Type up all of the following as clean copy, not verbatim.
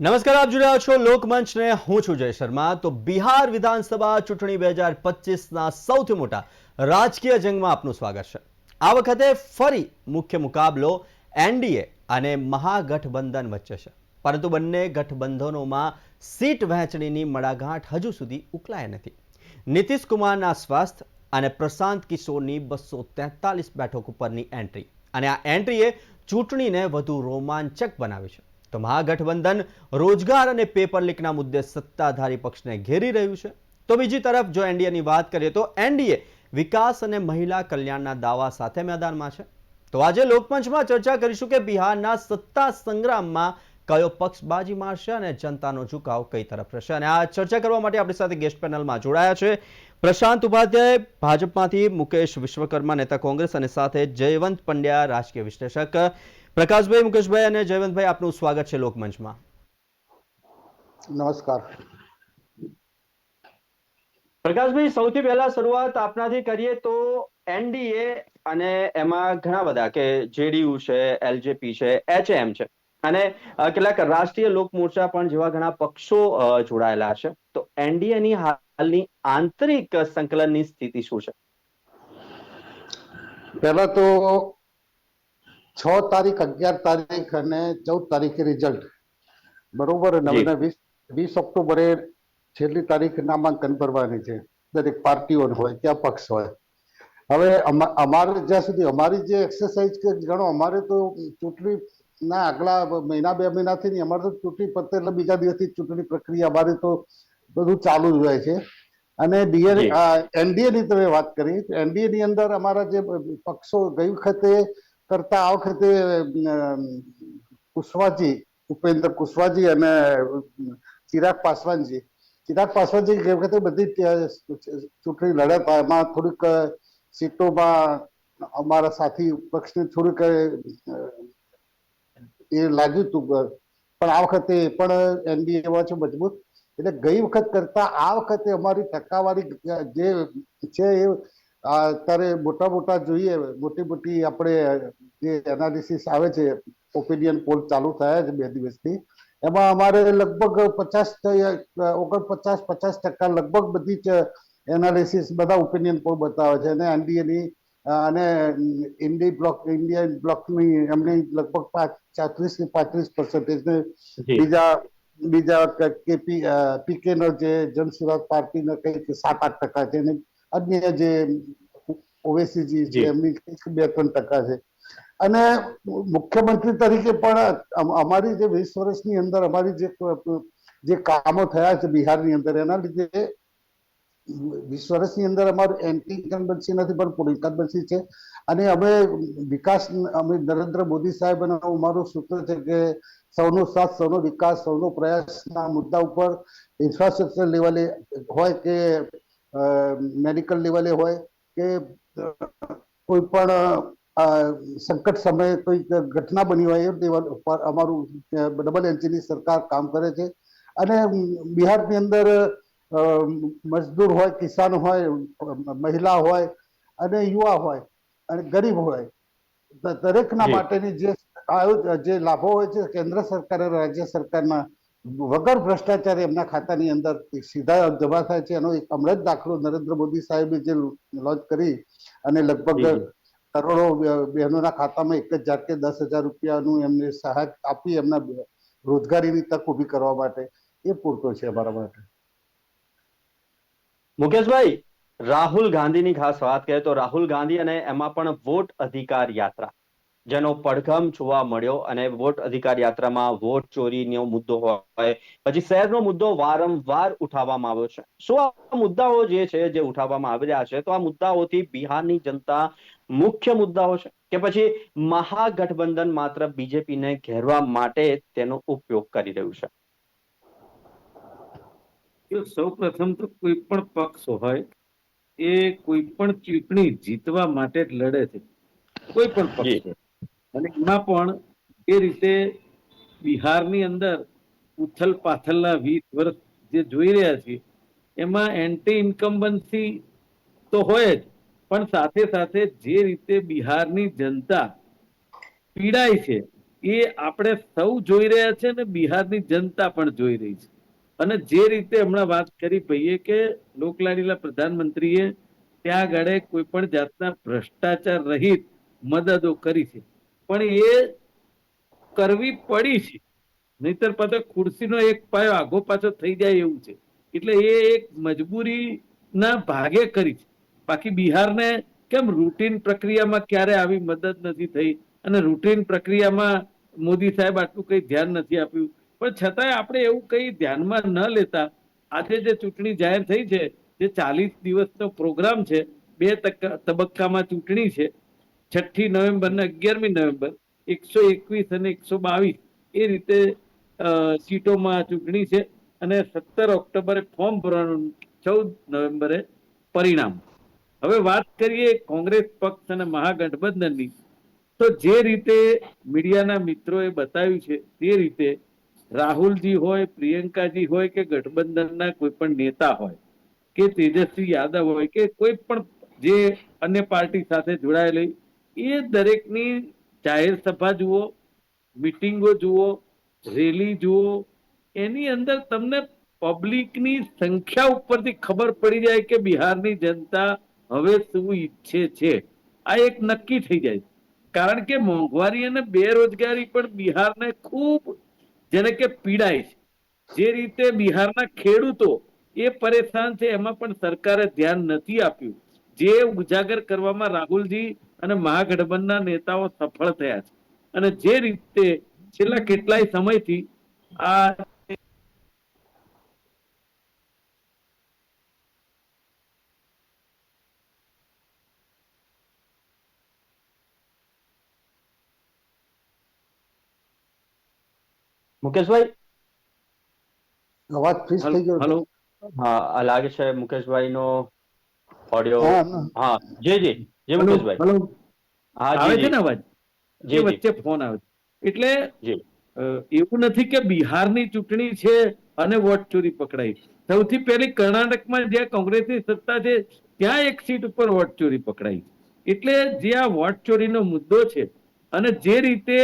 નમસ્કાર, આપ જોઈ રહ્યા છો લોકમંચ ને હું છું જય શર્મા। તો બિહાર વિધાનસભા ચૂંટણી 2025ના સૌથી મોટા રાજકીય જંગમાં આપનું સ્વાગત છે। આ વખતે ફરી મુખ્ય મુકાબલો એનડીએ અને મહાગઠબંધન વચ્ચે છે, પરંતુ બંને ગઠબંધનોમાં સીટ વહેંચણીની મડાગાંઠ હજુ સુધી ઉકલાઈ નથી। નીતિશ કુમારના સ્વાસ્થ્ય અને પ્રશાંત કિશોરની 243 બેઠક ઉપરની એન્ટ્રી અને આ એન્ટ્રીએ ચૂંટણીને વધુ રોમાંચક બનાવી છે। તો મહાગઠબંધન રોજગાર અને પેપર લીકના મુદ્દે સત્તાધારી પક્ષને ઘેરી રહ્યું છે, તો બીજી તરફ જો એનડીએની વાત કરીએ તો એનડીએ વિકાસ અને મહિલા કલ્યાણના દાવા સાથે મેદાનમાં છે। તો આજે લોકમંચમાં ચર્ચા કરીશું કે બિહારના સત્તા સંગ્રામમાં કયો પક્ષ બાજી મારશે અને જનતાનો ઝુકાવ કઈ તરફ રહેશે। અને આ ચર્ચા કરવા માટે આપણી સાથે ગેસ્ટ પેનલમાં જોડાયા છે પ્રશાંત ઉપાધ્યાય ભાજપમાંથી, મુકેશ વિશ્વકર્મા નેતા કોંગ્રેસ અને સાથે જયવંત પંડ્યા રાજકીય વિશ્લેષક। પ્રકાશભાઈ, મુકેશભાઈ અને જયવંતભાઈ, આપનું સ્વાગત છે લોકમંચમાં। નમસ્કાર પ્રકાશભાઈ, સૌથી પહેલા શરૂઆત આપનાથી કરીએ તો એનડીએ અને એમાં ઘણા બધા કે જેડીયુ છે, એલજેપી છે, એચએમ છે અને કેટલાક રાષ્ટ્રીય લોક મોરચા પણ જેવા ઘણા પક્ષો જોડાયેલા છે। તો એનડીએની હાલની આંતરિક સંકલનની સ્થિતિ શું છે? પહેલા તો 6 તારીખ, 11 તારીખ અને 14 તારીખે રિઝલ્ટ બરોબર, અને 20 ઓક્ટોબરે છેલ્લી તારીખ નામાંકન ભરવાની છે, દરેક પાર્ટીઓ હોય ત્યાં પક્ષ હોય। હવે અમારે જ્યાં સુધી અમારી જે એક્સરસાઇઝ કે ગણો, અમારે તો ચૂંટણીના આગલા મહિના 2 મહિનાથી નહીં, અમારે તો ચૂંટણી પતે એટલે બીજા દિવસથી ચૂંટણી પ્રક્રિયા અમારી તો બધું ચાલુ જ હોય છે। અને એનડીએ ની તમે વાત કરી, એનડીએ ની અંદર અમારા જે પક્ષો ગઈ વખતે કરતા આ વખતે કુશવાજી, ઉપેન્દ્ર કુશવાજી અને ચિરાગ પાસવાનજી ગઈ વખતે બધી ચૂંટણી લડ્યા, એમાં થોડીક સીટોમાં અમારા સાથી પક્ષને થોડીક એ લાગ્યું હતું, પણ આ વખતે પણ એનડીએ છે મજબૂત, એટલે ગઈ વખત કરતા આ વખતે અમારી ટકાવારી જે છે એ અત્યારે મોટા જોઈએ, મોટી આપણે જે એનાલિસિસ આવે છે, ઓપિનિયન પોલ ચાલુ થયા છે 2 દિવસથી, એમાં અમારે લગભગ 49-50% લગભગ બધી જ એનાલિસિસ, બધા ઓપિનિયન પોલ બતાવે છે। અને એનડીએની અને ઇન્ડિયન બ્લોકની એમની લગભગ 34-35%, બીજા પીકે નો જે જન સુરાજ પાર્ટીનો કંઈક 7-8% છે, અને અન્ય જે ઓવેસીજી છે એમની 2-3% છે। અને મુખ્યમંત્રી તરીકે પણ અમારી જે 20 વર્ષની અંદર અમારી જે કામો થયા છે બિહારની અંદર, એના લીધે 20 વર્ષની અંદર અમારું એન્ટી ઇન્કમ્બન્સી નથી પણ પૂરી ઇન્કમ્બન્સી છે। અને અમે વિકાસ, અમે નરેન્દ્ર મોદી સાહેબ અને અમારું સૂત્ર છે કે સૌનો સાથ, સૌનો વિકાસ, સૌનો પ્રયાસના મુદ્દા ઉપર ઇન્ફ્રાસ્ટ્રક્ચર લેવલે હોય કે મેડિકલ લેવલે હોય કે કોઈ પણ સંકટ સમયે કોઈ ઘટના બની હોય, એ લેવલ ઉપર અમારું ડબલ એન્જિનની સરકાર કામ કરે છે। અને બિહારની અંદર મજદૂર હોય, કિસાન હોય, મહિલા હોય અને યુવા હોય અને ગરીબ હોય, દરેકના માટેની જે લાભો હોય છે કેન્દ્ર સરકાર અને રાજ્ય સરકારના વગર ભ્રષ્ટાચાર એમના ખાતાની અંદર સીધા જમા થાય છે। એનો એક હમણાં જ દાખલો નરેન્દ્ર મોદી સાહેબે જે લોન્ચ કરી અને લગભગ કરોડો બહેનોના ખાતામાં 1,000 કે 10,000 રૂપિયાનું એમને સહાય આપી, એમના રોજગારીની તક ઊભી કરવા માટે, એ પૂરતો છે અમારા માટે। મુકેશભાઈ, રાહુલ ગાંધીની ખાસ વાત કરીએ તો રાહુલ ગાંધી અને એમાં પણ વોટ અધિકાર યાત્રા, જેનો પડઘમ જોવા મળ્યો, અને વોટ અધિકાર યાત્રામાં વોટ ચોરીનો મુદ્દો હોય, પછી શહેરનો મુદ્દો વારંવાર ઉઠાવવામાં આવ્યો છે। શું આ મુદ્દાઓ જે છે, જે ઉઠાવવામાં આવી રહ્યા છે, તો આ મુદ્દાઓથી બિહારની જનતા મુખ્ય મુદ્દાઓ છે કે પછી મહાગઠબંધન માત્ર બીજેપીને ઘેરવા માટે તેનો ઉપયોગ કરી રહ્યું છે? સૌ પ્રથમ તો કોઈ પણ પક્ષ હોય એ કોઈ પણ ચૂંટણી જીતવા માટે જ લડે છે, કોઈ પણ પક્ષ હોય। અને એમાં પણ એ રીતે બિહારની અંદર ઉથલ પાથલના 20 વર્ષ જે જોઈ રહ્યા છીએ, એમાં એન્ટી ઇન્કમ્બન્સી તો હોય જ, પણ સાથે સાથે જે રીતે બિહારની જનતા પીડાય છે એ આપણે સૌ જોઈ રહ્યા છે ને બિહારની જનતા પણ જોઈ રહી છે. અને જે રીતે હમણાં વાત કરી ભાઈએ કે લોકલાડીલા પ્રધાનમંત્રીએ ત્યાં આગળ કોઈ પણ જાતના ભ્રષ્ટાચાર રહિત મદદો કરી છે, પણ એ કરવી પડી છે. નહીતર પાછો ખુરશીનો એક પાયો આગો પાછો થઈ જાય એવું છે. એટલે એ એક મજબૂરી ના ભાગે કરી છે. બાકી બિહારને કેમ રૂટીન પ્રક્રિયામાં ક્યારે આવી મદદ નથી થઈ અને રૂટીન પ્રક્રિયામાં મોદી સાહેબ આટલું કઈ ધ્યાન નથી આપ્યું, પણ છતાંય આપણે એવું કઈ ધ્યાનમાં ન લેતા આજે જે ચૂંટણી જાહેર થઈ છે, જે 40 દિવસનો પ્રોગ્રામ છે, 2 તબક્કામાં ચૂંટણી છે, 6મી નવેમ્બર ને 11મી નવેમ્બર, 121 અને 122 એ રીતે સીટોમાં ચૂંટણી છે અને 17 ઓક્ટોબરે ફોર્મ ભરવાનું, 14 નવેમ્બરે પરિણામ. હવે વાત કરીએ કોંગ્રેસ પક્ષ અને મહાગઠબંધનની, તો જે રીતે મીડિયાના મિત્રોએ બતાવ્યું છે તે રીતે રાહુલજી હોય, પ્રિયંકાજી હોય કે ગઠબંધનના કોઈ પણ નેતા હોય કે તેજસ્વી યાદવ હોય કે કોઈ પણ જે અન્ય પાર્ટી સાથે જોડાયેલી, એ દરેકની જાહેર સભા જુઓ, મિટિંગો જુઓ, રેલી જુઓ, એની અંદર તમને પબ્લિકની સંખ્યા ઉપરથી ખબર પડી જાય કે બિહારની જનતા હવે શું ઈચ્છે છે. આ એક નક્કી થઈ જાય. કારણ કે મોંઘવારી અને બેરોજગારી પણ બિહારને ખૂબ જેને કે પીડાય છે. જે રીતે બિહારના ખેડૂતો એ પરેશાન છે, એમાં પણ સરકારે ધ્યાન નથી આપ્યું. જે ઉજાગર કરવામાં રાહુલજી અને મહાગઠબંધનના નેતાઓ સફળ થયા છે. અને જે રીતે છેલ્લા કેટલાય સમયથી આ મુકેશભાઈ, અવાજ ફ્રીઝ થઈ ગયો હલો, હતો. હા, આ લાગે છે મુકેશભાઈનો ઓડિયો. હા, હા, જી જી જી હલો, મુકેશભાઈ. હલો, હા, જી આવે છે જી ને અવાજ? જી એ જી વચ્ચે ફોન આવે છે. એટલે જી એવું નથી કે બિહારની ચૂંટણી છે અને વોટ ચોરી પકડાઈ. સૌથી પહેલી કર્ણાટકમાં જ્યાં કોંગ્રેસની સત્તા છે ત્યાં એક સીટ ઉપર વોટ ચોરી પકડાઈ. એટલે જે આ વોટ ચોરીનો મુદ્દો છે અને જે રીતે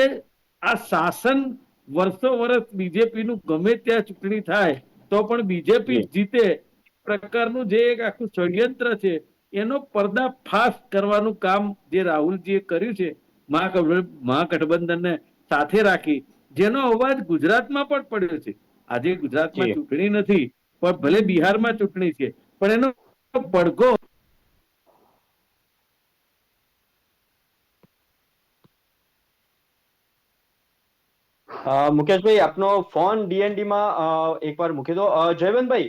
આ શાસન વર્ષો વર્ષ બીજેપીનું ગમે ત્યાં ચૂંટણી થાય તો પણ બીજેપી જી જીતે, પ્રકારનું જે એક આખું ષડયંત્ર છે એનો પર્દાફાશ કરવાનું કામ જે રાહુલજીએ કર્યું છે મહાગઠબંધનને સાથે રાખી, જેનો અવાજ ગુજરાતમાં પણ પડ્યો છે. આજે ગુજરાતમાં જી ચૂંટણી નથી, પણ ભલે બિહારમાં ચૂંટણી છે, પણ એનો પડઘો મુકેશભાઈ, આપનો ફોન ડીએનડી માં એકવાર મૂકી દો. જયવંતભાઈ,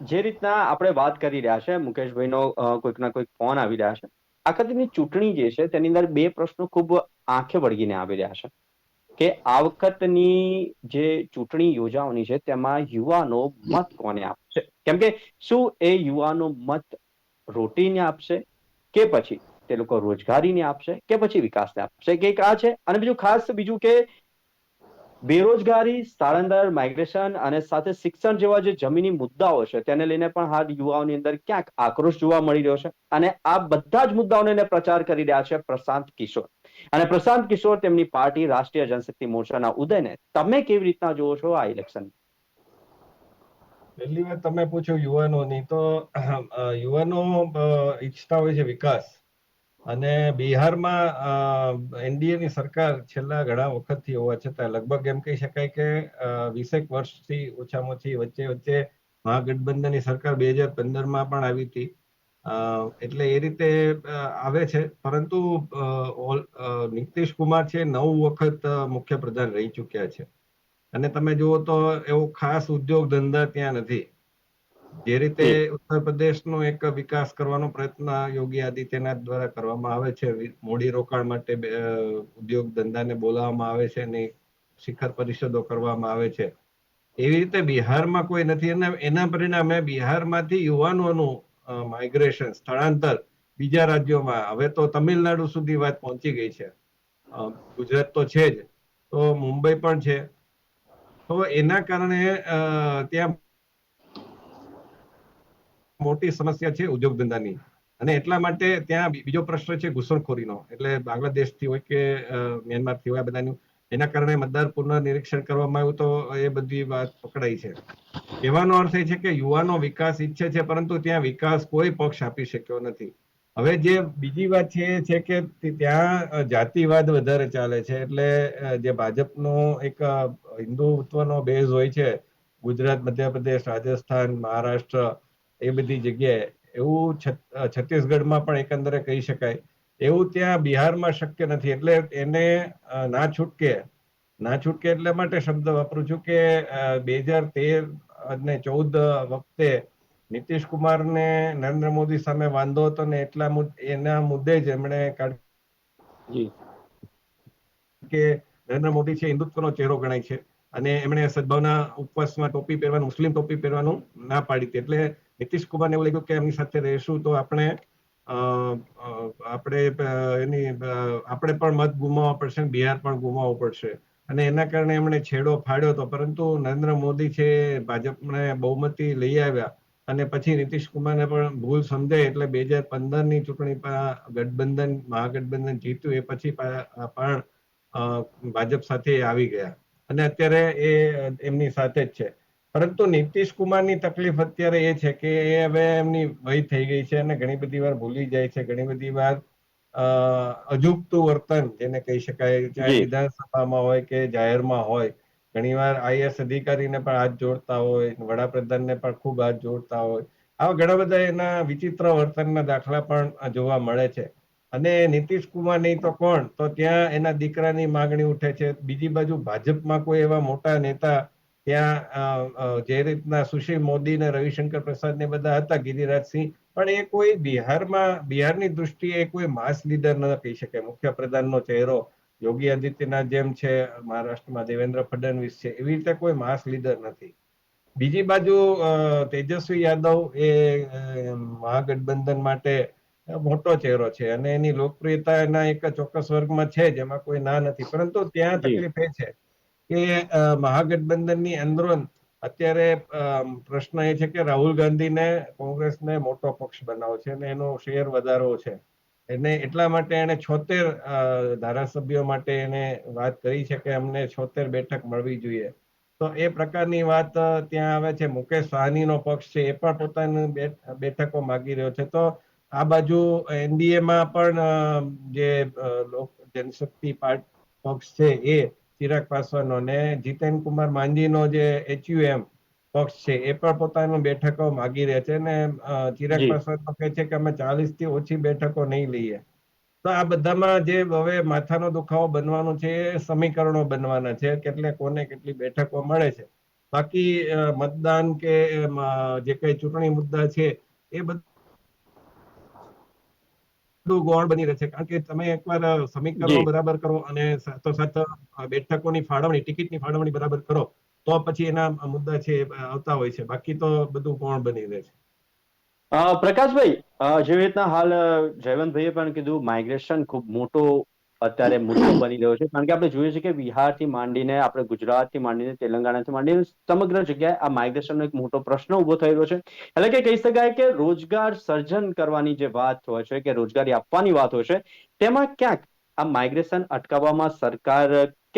જે રીતના આપણે વાત કરી રહ્યા છે, મુકેશભાઈનો કોઈક ના કોઈક ફોન આવી રહ્યા છે. આ વખતની ચૂંટણી જે છે તેની અંદર બે પ્રશ્નો ખૂબ આંખે વળગીને આવી રહ્યા છે કે આ વખતની જે ચૂંટણી યોજાવાની છે તેમાં યુવાનો મત કોને આપશે? કેમ કે શું એ યુવાનો મત રોટીને આપશે કે પછી તે લોકો રોજગારીને આપશે કે પછી વિકાસને આપશે, કે આ છે. અને બીજું ખાસ બીજું કે બેરોજગારી, સ્થળાંતર, માઇગ્રેશન અને સાથે શિક્ષણ જેવા જે જમીની મુદ્દાઓ છે તેને લઈને પણ હાલ યુવાઓની અંદર ક્યાંક આક્રોશ જોવા મળી રહ્યો છે. અને આ બધા જ મુદ્દાઓને લઈને પ્રચાર કરી રહ્યા છે પ્રશાંત કિશોર. અને પ્રશાંત કિશોર તેમની પાર્ટી રાષ્ટ્રીય જનશક્તિ મોરચાના ઉદયને તમે કેવી રીતના જુઓ છો આ ઇલેક્શન? પહેલી વાર તમે પૂછ્યું યુવાનોની, તો યુવાનો ઈચ્છતા હોય છે વિકાસ. અને બિહારમાં એનડીએની સરકાર છેલ્લા ઘણા વખતથી હોવા છતાં લગભગ એમ કહી શકાય કે 20 વર્ષથી ઓછામાં ઓછી વચ્ચે મહાગઠબંધનની સરકાર 2015માં પણ આવી હતી. એટલે એ રીતે આવે છે. પરંતુ નીતિશ કુમાર છે 9 વખત મુખ્યપ્રધાન રહી ચૂક્યા છે. અને તમે જુઓ તો એવો ખાસ ઉદ્યોગ ધંધા ત્યાં નથી. જે રીતે ઉત્તર પ્રદેશનો એક વિકાસ કરવાનો પ્રયત્ન યોગી આદિત્યનાથ દ્વારા કરવામાં આવે છે, મૂડી રોકાણ માટે ઉદ્યોગ ધંધાને બોલાવવામાં આવે છે અને શિખર પરિષદો કરવામાં આવે છે, એવી રીતે બિહારમાં કોઈ નથી. અને એના પરિણામે બિહારમાંથી યુવાનોનું માઇગ્રેશન, સ્થળાંતર બીજા રાજ્યોમાં, હવે તો તમિલનાડુ સુધી વાત પહોંચી ગઈ છે. ગુજરાત તો છે જ, તો મુંબઈ પણ છે. તો એના કારણે ત્યાં મોટી સમસ્યા છે ઉદ્યોગ ધંધાની. અને એટલા માટે ત્યાં બીજો પ્રશ્ન છે ઘૂસણખોરીનો, એટલે બાંગ્લાદેશથી હોય કે મ્યાનમારથી હોય, આ બધાનું એના કારણે મતદાર પુનઃનિરીક્ષણ કરવામાં આવ્યું તો એ બધી વાત પકડાઈ છે. કહેવાનો અર્થ એ છે કે યુવાનો વિકાસ ઈચ્છે છે, પરંતુ ત્યાં વિકાસ કોઈ પક્ષ આપી શક્યો નથી. હવે જે બીજી વાત છે એ છે કે ત્યાં જાતિવાદ વધારે ચાલે છે, એટલે જે ભાજપનો એક હિન્દુત્વનો બેઝ હોય છે, ગુજરાત, મધ્યપ્રદેશ, રાજસ્થાન, મહારાષ્ટ્ર એ બધી જગ્યાએ, એવું છત્તીસગઢમાં પણ એકંદરે કહી શકાય, એવું ત્યાં બિહારમાં શક્ય નથી. એટલે એને ના છૂટકે એટલે માટે શબ્દ વાપરું છું કે 2013 અને 14 વખતે નીતિશ કુમારને નરેન્દ્ર મોદી સામે વાંધો હતો ને એના મુદ્દે જ એમણે કે નરેન્દ્ર મોદી છે હિન્દુત્વનો ચહેરો ગણાય છે, અને એમણે સદભાવના ઉપવાસમાં ટોપી પહેરવાનું, મુસ્લિમ ટોપી પહેરવાનું ના પાડી હતી. એટલે નીતિશ કુમારને એવું લાગ્યું કે એમની સાથે રહેશું તો આપણે પણ મત ગુમાવવા પડશે, બિહાર પણ ગુમાવવું પડશે, અને એના કારણે એમણે છેડો ફાડ્યો હતો. પરંતુ નરેન્દ્ર મોદી છે ભાજપને બહુમતી લઈ આવ્યા, અને પછી નીતિશ કુમારને પણ ભૂલ સમજાય એટલે 2015ની ચૂંટણી મહાગઠબંધન જીત્યું, એ પછી પણ ભાજપ સાથે આવી ગયા, અને અત્યારે એ એમની સાથે જ છે. પરંતુ નીતિશ કુમારની તકલીફ અત્યારે એ છે કે એ હવે એમની વય થઈ ગઈ છે, અને ઘણી બધી વાર ભૂલી જાય છે, ઘણી બધી વાર અજુગતું વર્તન જેને કહી શકાય, ચાહે વિધાનસભામાં હોય કે જાહેરમાં હોય, ઘણીવાર IAS અધિકારીને પણ હાથ જોડતા હોય, વડાપ્રધાનને પણ ખૂબ હાથ જોડતા હોય, આવા ઘણા બધા એના વિચિત્ર વર્તનના દાખલા પણ જોવા મળે છે. અને નીતિશ કુમાર નહીં તો કોણ, તો ત્યાં એના દીકરાની માગણી ઉઠે છે. બીજી બાજુ ભાજપમાં કોઈ એવા મોટા નેતા ત્યાં જે રીતના સુશીલ મોદી ને રવિશંકર પ્રસાદ ને બધા હતા, ગિરિરાજસિંહ, પણ એ કોઈ બિહારની દૃષ્ટિએ કોઈ માસ લીડર ન કહી શકાય. મુખ્યપ્રધાનનો ચહેરો યોગી આદિત્યનાથ જેમ છે, મહારાષ્ટ્રમાં દેવેન્દ્ર ફડણવીસ છે, એવી રીતે કોઈ માસ લીડર નથી. બીજી બાજુ તેજસ્વી યાદવ એ મહાગઠબંધન માટે મોટો ચહેરો છે, અને એની લોકપ્રિયતા એના એક ચોક્કસ વર્ગમાં છે, જેમાં કોઈ ના નથી. પરંતુ ત્યાં તકલીફ એ છે કે મહાગઠબંધનની અંદરોન અત્યારે પ્રશ્ન એ છે કે રાહુલ ગાંધીને કોંગ્રેસને મોટો પક્ષ બનાવો છે, અને એનો શેર વધારવો છે. એને એટલા માટે એને 76 ધારાસભ્યો માટે એને વાત કરી છે કે અમને 76 બેઠક મળવી જોઈએ. તો એ પ્રકારની વાત ત્યાં આવે છે. મુકેશ સાહનીનો પક્ષ છે, એ પણ પોતાની બેઠકો માગી રહ્યો છે. તો આ બાજુ NDAમાં પણ જે જનશક્તિ પક્ષ છે એ ચિરાગ પાસવાનનો, ને જીતેન કુમાર માંઝીનો જે HUM પક્ષ છે એ પણ પોતાની બેઠકો માગી રહ્યા છે, અને ચિરાગ પાસવાન કહે છે કે અમે 40 થી ઓછી બેઠકો નહીં લઈએ. તો આ બધામાં જે હવે માથાનો દુખાવો બનવાનો છે એ સમીકરણો બનવાના છે, કેટલે કોને કેટલી બેઠકો મળે છે. બાકી મતદાન કે જે કઈ ચૂંટણી મુદ્દા છે એ બધું ગૌણ બની રહે છે, કારણ કે તમે એકવાર સમીકરણો બરાબર કરો અને સાથોસાથ બેઠકોની ફાળવણી, ટિકિટની ફાળવણી બરાબર કરો, તો પછી એના મુદ્દા છે આવતા હોય છે. બાકી તો બધું ગૌણ બની રહે છે. પ્રકાશભાઈ, જેવી રીતના હાલ જયવંતભાઈએ પણ કીધું, માઇગ્રેશન ખૂબ મોટો અત્યારે મુદ્દો બની રહ્યો છે, કારણ કે આપણે જોઈએ છીએ કે બિહારથી માંડીને, આપણે ગુજરાતથી માંડીને, તેલંગાણાથી માંડીને સમગ્ર જગ્યાએ આ માઇગ્રેશનનો એક મોટો પ્રશ્ન ઉભો થઈ રહ્યો છે. એટલે કે કહી શકાય કે રોજગાર સર્જન કરવાની જે વાત હોય છે, કે રોજગારી આપવાની વાત હોય છે, તેમાં ક્યાંક આ માઇગ્રેશન અટકાવવામાં સરકાર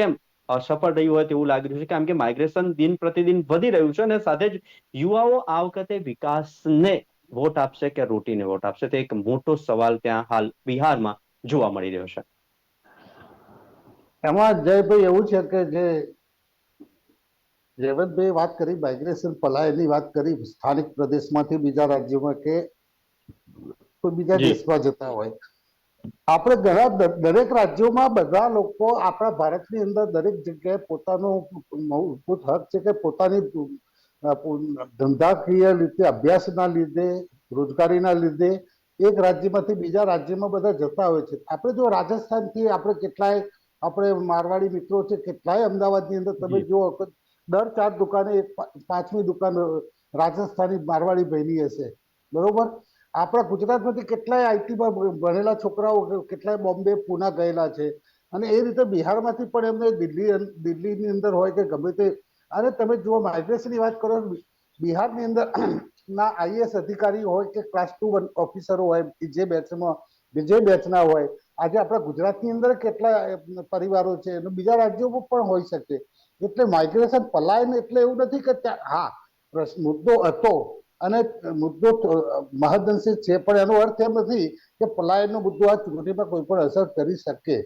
કેમ અસફળ રહી હોય તેવું લાગી રહ્યું છે, કારણ કે માઇગ્રેશન દિન પ્રતિદિન વધી રહ્યું છે, અને સાથે જ યુવાઓ આ વખતે વિકાસને વોટ આપશે કે રોટીને વોટ આપશે, તે એક મોટો સવાલ ત્યાં હાલ બિહારમાં જોવા મળી રહ્યો છે. એમાં જયભાઈ એવું છે કે જે જયવંતભાઈ વાત કરી, માઇગ્રેશન પલાયનની વાત કરી, સ્થાનિક પ્રદેશમાંથી બીજા રાજ્યોમાં કે કોઈ બીજા દેશમાં જતા હોય. આપણે દરેક રાજ્યોમાં બધા લોકો, આપણા ભારતની અંદર દરેક જગ્યાએ પોતાનો મૂળભૂત હક છે કે પોતાની ધંધાકીય રીતે, અભ્યાસના લીધે, રોજગારીના લીધે એક રાજ્યમાંથી બીજા રાજ્યમાં બધા જતા હોય છે. આપણે જો રાજસ્થાનથી આપણે મારવાડી મિત્રો છે, કેટલાય અમદાવાદની અંદર તમે જુઓ, દર 4 દુકાને એક 5મી દુકાન રાજસ્થાની મારવાડી ભાઈની હશે, બરોબર. આપણા ગુજરાતમાંથી કેટલાય આઈટીમાં ભણેલા છોકરાઓ કેટલાય બોમ્બે, પુના ગયેલા છે, અને એ રીતે બિહારમાંથી પણ એમને દિલ્હીની અંદર હોય કે ગમે તે. અને તમે જુઓ, માઇગ્રેશનની વાત કરો, બિહારની અંદર ના આઈએએસ અધિકારી હોય કે ક્લાસ 2 ઓફિસરો હોય, જે બેચના હોય, આજે આપણા ગુજરાતની અંદર કેટલા પરિવારો છે, બીજા રાજ્યોમાં પણ હોઈ શકે. એટલે માઇગ્રેશન, પલાયન એટલે એવું નથી કે મુદ્દો હતો અને મુદ્દો મહદઅંશે છે, પણ એનો અર્થ એમ નથી કે પલાયનનો મુદ્દો આ ચૂંટણીમાં કોઈ પણ અસર કરી શકે.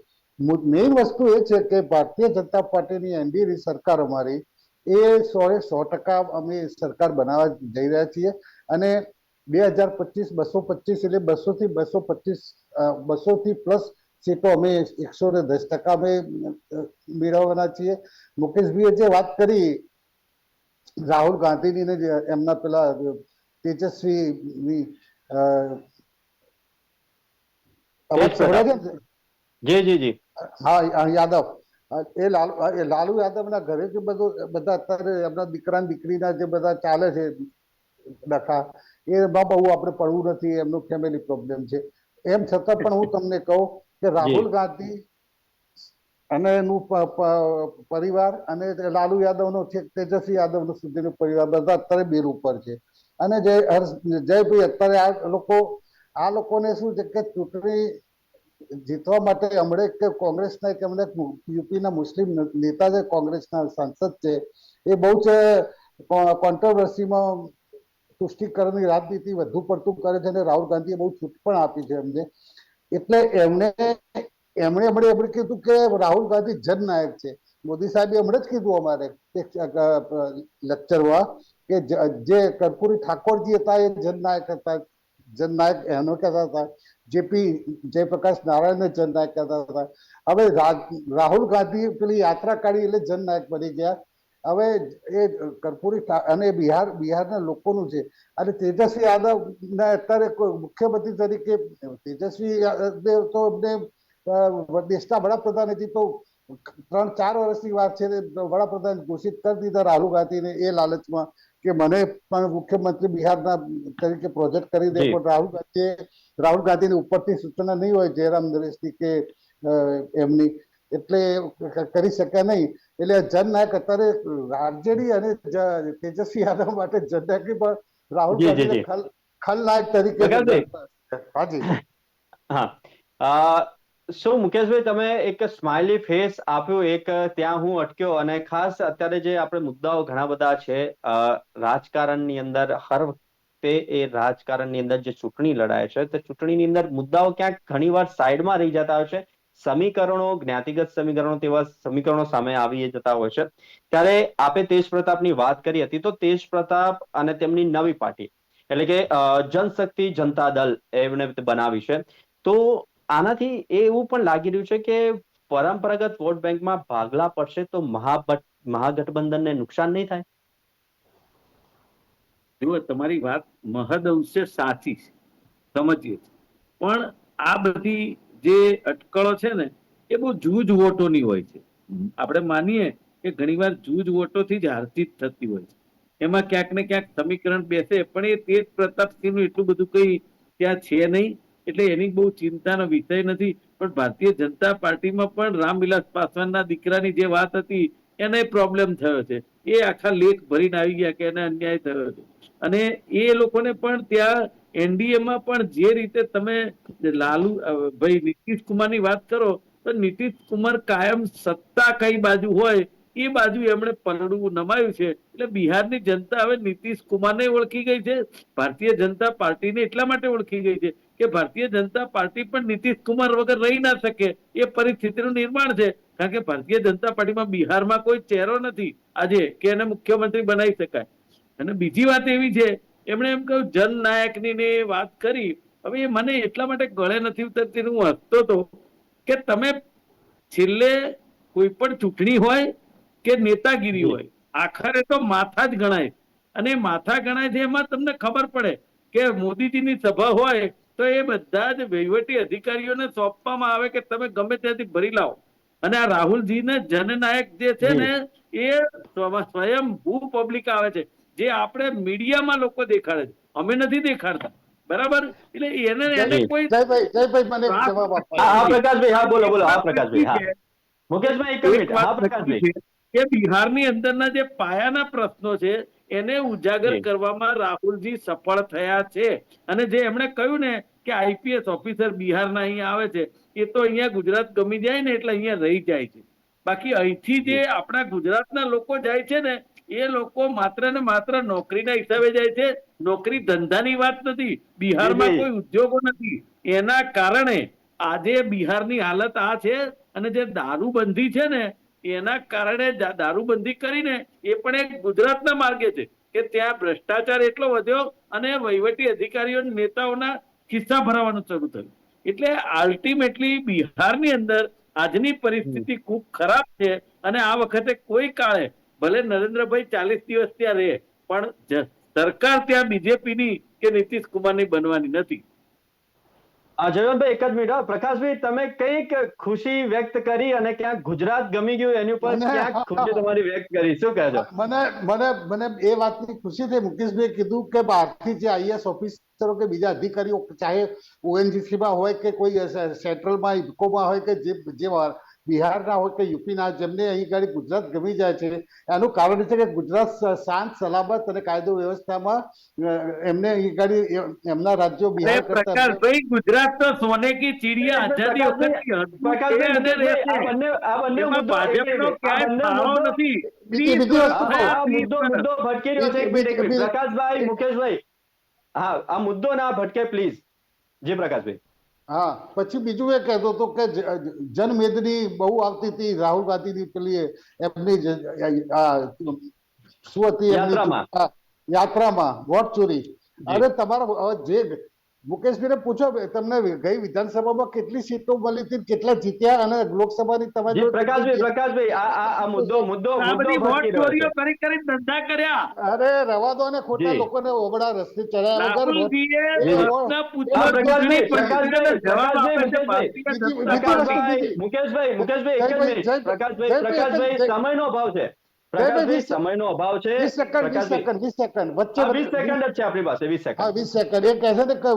મેઇન વસ્તુ એ છે કે ભારતીય જનતા પાર્ટીની એનડીએની સરકાર અમારી એ 100% અમે સરકાર બનાવવા જઈ રહ્યા છીએ અને 2025 225 એટલે 200 થી 225 200 થી પ્લસ સીટો અમે 110% અમે મેળવવાના છીએ. મુકેશભાઈએ જે વાત કરી રાહુલ ગાંધીની ને એમના પેલા તેજસ્વી અવાજ સંભળાય છે? જી જી જી. હા, યાદવ. એ લાલુ યાદવના ઘરે જે બધા અત્યારે એમના દીકરા દીકરીના જે બધા ચાલે છે ડખા, એમાં બહુ આપણે પડવું નથી, એમનો ફેમિલી પ્રોબ્લેમ છે. એમ છતાં પણ હું તમને કહું કે રાહુલ ગાંધી અને એનું પરિવાર અને લાલુ યાદવનો છે, તેજસ્વી યાદવનો સુધીનો પરિવાર બધા અત્યારે બેર ઉપર છે. અને જયભાઈ અત્યારે આ લોકોને શું છે કે ચૂંટણી જીતવા માટે હમણાં કે કોંગ્રેસના કે હમણાં યુપીના મુસ્લિમ નેતા છે, કોંગ્રેસના સાંસદ છે, એ બહુ જ કોન્ટ્રોવર્સીમાં તુષ્ટિકરણની રાજનીતિ વધુ પડતું કરે છે અને રાહુલ ગાંધીએ બહુ છૂટ પણ આપી છે એમને. એટલે એમણે કીધું કે રાહુલ ગાંધી જનનાયક છે. મોદી સાહેબે હમણાં જ કીધું અમારે લેક્ચરમાં કે જે કર્પૂરી ઠાકોરજી હતા એ જનનાયક હતા. જનનાયક એનો કહેતા હતા, જયપ્રકાશ નારાયણ જનનાયક કહેતા હતા. હવે રાહુલ ગાંધી પેલી યાત્રા કાઢી એટલે જનનાયક બની ગયા. હવે એ કર્પૂરી અને બિહારના લોકોનું છે. અને તેજસ્વી યાદવ અત્યારે મુખ્યમંત્રી તરીકે તેજસ્વી યાદવ તો અમને દેશના વડાપ્રધાન હતી તો 3-4 વર્ષની વાત છે, વડાપ્રધાન ઘોષિત કરી દીધા રાહુલ ગાંધીને એ લાલચમાં કે મને પણ મુખ્યમંત્રી બિહારના તરીકે પ્રોજેક્ટ કરી દે. પણ રાહુલ ગાંધીની ઉપરથી સૂચના નહીં હોય જયરામ નરેશની કે એમની, એટલે કરી શક્યા નહીં. એટલે જનનાયક અત્યારે આરજેડી અને તેજસ્વી યાદવ માટે જનનાયક પણ રાહુલ ગાંધીને ખલનાયક તરીકે. હાજી. હા, શું મુકેશભાઈ તમે એક સ્માઇલી ફેસ આપ્યું, એક ત્યાં હું અટક્યો. અને ખાસ અત્યારે જે આપણે મુદ્દાઓ ઘણા બધા છે રાજકારણની અંદર, હર વખતે એ રાજકારણની અંદર જે ચૂંટણી લડાય છે તો ચૂંટણીની અંદર મુદ્દાઓ ક્યાંક ઘણીવાર સાઈડમાં રહી જતા હોય છે. સમીકરણો, જ્ઞાતિગત સમીકરણો, તેવા સમીકરણો સામે આવી જતા હોય છે. ત્યારે આપે તેજ પ્રતાપની વાત કરી હતી, તો તેજ પ્રતાપ અને તેમની નવી પાર્ટી એટલે કે જનશક્તિ જનતા દળ એમને બનાવી છે. તો આનાથી એવું પણ લાગી રહ્યું છે કે પરંપરાગત વોટ બેંકમાં ભાગલા પડશે તો મહાગઠબંધનને નુકસાન નહીં થાય? જુઓ, તમારી વાત મહદઅંશે સાચી છે, સમજીએ, પણ આ બધી જે અટકળો છે ને એ બહુ જૂજ વોટોની હોય છે. આપણે માનીએ કે ઘણીવાર જૂજ વોટોથી જ હારજીત થતી હોય છે. એમાં ક્યાંક ને ક્યાંક સમીકરણ બેસે, પણ એ તેજ પ્રતાપસિંહનું એટલું બધું કઈ ત્યાં છે નહીં, એટલે એની બહુ ચિંતાનો વિષય નથી. પણ ભારતીય જનતા પાર્ટીમાં પણ રામવિલાસ પાસવાનના દીકરાની જે વાત હતી એને પ્રોબ્લેમ થયો છે. એ આખા લેખ ભરીને આવી ગયા કે એને અન્યાય થયો છે. અને એ લોકોને પણ ત્યાં એનડીએમાં પણ જે રીતે તમે ભાઈ નીતિશ કુમારની વાત કરો તો નીતિશ કુમાર કાયમ સત્તા કઈ બાજુ હોય એ બાજુ એમણે પલડું નમાયું છે. એટલે બિહારની જનતા હવે નીતિશ કુમારને ઓળખી ગઈ છે, ભારતીય જનતા પાર્ટીને એટલા માટે ઓળખી ગઈ છે કે ભારતીય જનતા પાર્ટી પણ નીતિશ કુમાર વગર રહી ના શકે એ પરિસ્થિતિનું નિર્માણ છે. કારણ કે ભારતીય જનતા પાર્ટીમાં બિહારમાં કોઈ ચહેરો નથી આજે કે એને મુખ્યમંત્રી બનાવી શકાય. અને બીજી વાત એવી છે, એમણે એમ કહ્યું જનનાયકની ને વાત કરી. હવે એ મને એટલા માટે ગળે નથી ઉતરતી, હું હસતો હતો કે તમે છેલ્લે કોઈ પણ ચૂંટણી હોય કે નેતાગીરી હોય, આખરે તો માથા જ ગણાય. અને માથા ગણાય છે એમાં તમને ખબર પડે કે મોદીજીની સભા હોય તો એ બધા જ વહીવટી અધિકારીઓને સોંપવામાં આવે કે તમે ગમે ત્યાંથી ભરી લાવો. અને આ રાહુલજીને જનનાયક જે છે ને એ સ્વયંભૂ પબ્લિક આવે છે, જે આપણે મીડિયામાં લોકો દેખાડે છે, અમે નથી દેખાડતા. બરાબર? એટલે એને કોઈ જયભાઈ મને જવાબ આપવા. હા પ્રકાશભાઈ, હા બોલો બોલો. હા એક વાત પ્રકાશભાઈ, હા નક્કી છે, મુકેશભાઈ એક મિનિટ. હા પ્રકાશભાઈ. કે બિહારની અંદરના જે પાયાના પ્રશ્નો છે એને ઉજાગર કરવામાં રાહુલજી સફળ થયા છે. અને જે એમણે કહ્યું ને કે આઈપીએસ ઓફિસર બિહારના અહીંયા આવે છે, એ તો અહીંયા ગુજરાત ગમી જાય ને એટલે અહીંયા રહી જાય છે. બાકી અહીંથી જે આપણા ગુજરાતના લોકો જાય છે ને, એ લોકો માત્ર ને માત્ર નોકરીના હિસાબે જાય છે. નોકરી ધંધાની વાત નથી, બિહારમાં કોઈ ઉદ્યોગો નથી. એના કારણે આજે બિહારની હાલત આ છે. અને જે દારૂબંધી છે ને, એના કારણે દારૂબંધી કરીને એ પણ એક ગુજરાતના માર્ગે છે કે ત્યાં ભ્રષ્ટાચાર એટલો વધ્યો અને વહીવટી અધિકારીઓ નેતાઓના ખિસ્સા ભરાવાનું શરૂ થયું. એટલે અલ્ટિમેટલી બિહારની અંદર આજની પરિસ્થિતિ ખૂબ ખરાબ છે. અને આ વખતે કોઈ કાળે ભલે નરેન્દ્રભાઈ 40 દિવસ ત્યાં રહે, પણ સરકાર ત્યાં બીજેપીની કે નીતિશ કુમારની બનવાની નથી. જયવંતભાઈ એક જ મિનિટ, પ્રકાશભાઈ તમે કઈક ખુશી વ્યક્ત કરી અને ક્યાંક ગુજરાત ગમી ગયું એની ઉપર ક્યાંક ખુશી તમારી વ્યક્ત કરી, શું કહેજો? મને એ વાતની ખુશી થઈ, મુકેશભાઈ કીધું કે બહારથી જે આઈએએસ ઓફિસરો કે બીજા અધિકારીઓ, ચાહે ઓએનજીસી માં હોય કે કોઈ સેન્ટ્રલમાં ઇફકોમાં હોય કે જે બિહારના હોય કે યુપીના, જેમને અહીં ગાડી ગુજરાત ગમી જાય છે, એનું કારણ છે કે ગુજરાત શાંત સલામત અને કાયદો વ્યવસ્થામાં એમને અહીં ગાડી એમના રાજ્યો બિહાર પ્રકાશભાઈ, ગુજરાત તો સોને કી ચીડિયા આઝાદી વખતથી ભાજપનો ક્યાંય ફાળો નથી. મુદ્દો ભટકી રહ્યો છે. પ્રકાશભાઈ, મુકેશભાઈ, હા, આ મુદ્દો ના ભટકે પ્લીઝ. જી પ્રકાશભાઈ. હા, પછી બીજું એ કહેતો હતો કે જનમેદની બહુ આવતી હતી રાહુલ ગાંધીની પેલી એમની શું હતી યાત્રામાં વોટ ચોરી. અરે તમારા જે મુકેશભાઈને પૂછો, તમને ગઈ વિધાનસભામાં કેટલી સીટો મળી હતી, કેટલા જીત્યા, અને લોકસભાની તમારે પ્રકાશભાઈ આ મુદ્દો વોટ ચોરીઓ કરી ધંધા કર્યા. અરે રવા દો ને, ખોટા લોકોને ઓબડા રસ્તે ચડાયા પ્રકાશભાઈ સમયનો અભાવ છે. સમયનો અભાવ છે. 20 સેકન્ડ વચ્ચે 20 સેકન્ડ જ છે આપણી પાસે. 20 સેકન્ડ. 20 સેકન્ડ. એ કહે છે ને કે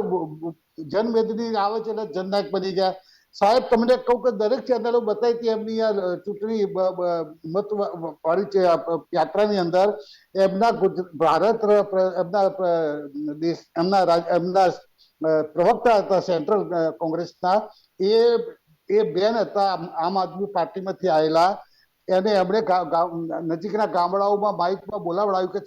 જનમેદની આવે છે એટલે જનનાયક બની ગયા. સાહેબ, તમને કહું કે દરેક ચેનલો બતાવી હતી એમની ચૂંટણી મત વાળી છે યાત્રાની અંદર, એમના ભારત એમના પ્રવક્તા હતા સેન્ટ્રલ કોંગ્રેસના, એ બેન હતા આમ આદમી પાર્ટીમાંથી આવેલા. એને એમણે નજીકના ગામડાઓમાં બાઇકમાં બોલાવડાવ્યું કે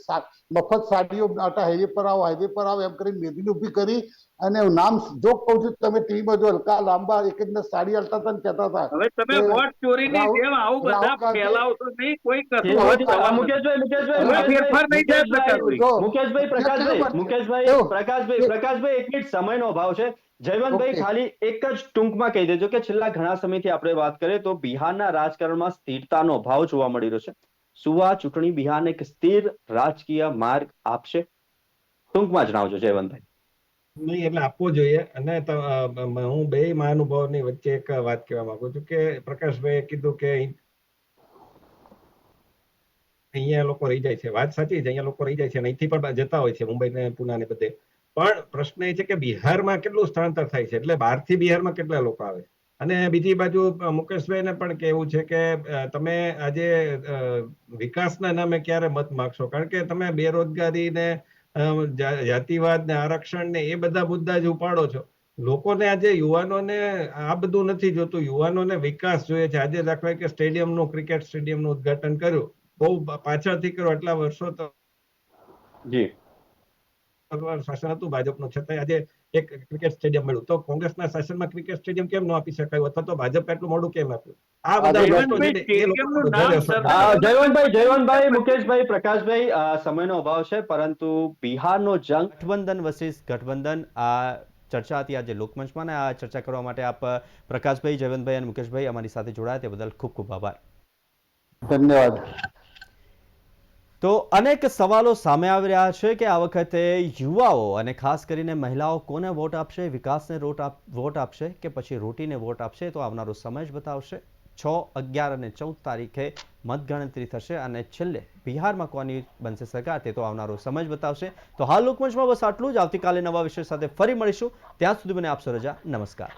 મફત સાડીઓ હાઈવે પર આવો એમ કરીને મેદની ઉભી કરી. અને નામ જો કહું છું, તમે ટીવીમાં જો હલકા લાંબા એક સાડી હલતા હતા ને કહેતા હતા. હવે તમે વોટ ચોરીની જેમ આવું બધા ફેલાવશો નહીં. કોઈ પ્રકાશભાઈ એક મિનિટ, સમયનો અભાવ છે. જયવંતભાઈ, ખાલી એક જ ટૂંકમાં કહી દેજો કે છેલ્લા ઘણા સમયથી આપણે વાત કરીએ તો બિહારના રાજકારણમાં સ્થિરતાનો અભાવ જોવા મળી રહ્યો છે. શું આ ચૂંટણી બિહારને એક સ્થિર રાજકીય માર્ગ આપશે? ટૂંકમાં જણાવજો જયવંતભાઈ. નહીં, એટલે આપવો જોઈએ. અને હું બે મહાનુભાવોની વચ્ચે એક વાત કહેવા માંગુ છું કે પ્રકાશભાઈએ કીધું કે અહીંયા લોકો રહી જાય છે. વાત સાચી છે, અહીંયા લોકો રહી જાય છે અને અહીંથી પણ જતા હોય છે મુંબઈ ને પુના ને બધે. પણ પ્રશ્ન એ છે કે બિહારમાં કેટલું સ્થળાંતર થાય છે, એટલે બહારથી બિહારમાં કેટલા લોકો આવે છે. અને બીજી બાજુ મુકેશભાઈને પણ કહેવું છે કે તમે આજે વિકાસના નામે ક્યારે મત માગશો? કારણ કે તમે બેરોજગારી ને જાતિવાદ ને આરક્ષણ ને એ બધા મુદ્દા જ ઉપાડો છો. લોકોને આજે યુવાનોને આ બધું નથી જોતું, યુવાનોને વિકાસ જોઈએ છે. આજે દાખલા કે સ્ટેડિયમનું, ક્રિકેટ સ્ટેડિયમનું ઉદ્ઘાટન કર્યું, બહુ પાછળથી કર્યું, આટલા વર્ષો તો શાસન હતું ભાજપનું, છતાં આજે એક ક્રિકેટ સ્ટેડિયમ મળ્યું. તો કોંગ્રેસના શાસનમાં ક્રિકેટ સ્ટેડિયમ કેમ ન આપી શકાયું, અથવા તો ભાજપ એટલું મોડું કેમ આપ્યું? આ બધા જયવંતભાઈ, મુકેશભાઈ, પ્રકાશભાઈ, સમયનો અભાવ છે, પરંતુ બિહારનો જંગ ગઠબંધન વર્સિસ ગઠબંધન આ ચર્ચા હતી આજે લોકમંચમાં. ને આ ચર્ચા કરવા માટે આપ પ્રકાશભાઈ, જયવંતભાઈ અને મુકેશભાઈ અમારી સાથે જોડાયા તે બદલ ખૂબ ખૂબ આભાર. ધન્યવાદ. તો અનેક સવાલો સામે આવી રહ્યા છે કે આ વખતે યુવાઓ અને ખાસ કરીને મહિલાઓ કોને વોટ આપશે? વિકાસને વોટ આપશે કે પછી રોટીને વોટ આપશે? તો આવનારો સમય જ બતાવશે. 6, 11 અને 14 તારીખે મતગણતરી થશે અને છેલ્લે બિહારમાં કોની બનશે સરકાર તે તો આવનારો સમય જ બતાવશે. તો હાલ લોકમંચમાં બસ આટલું જ. આવતીકાલે નવા વિષય સાથે ફરી મળીશું. ત્યાં સુધી મને આપશો રજા. નમસ્કાર.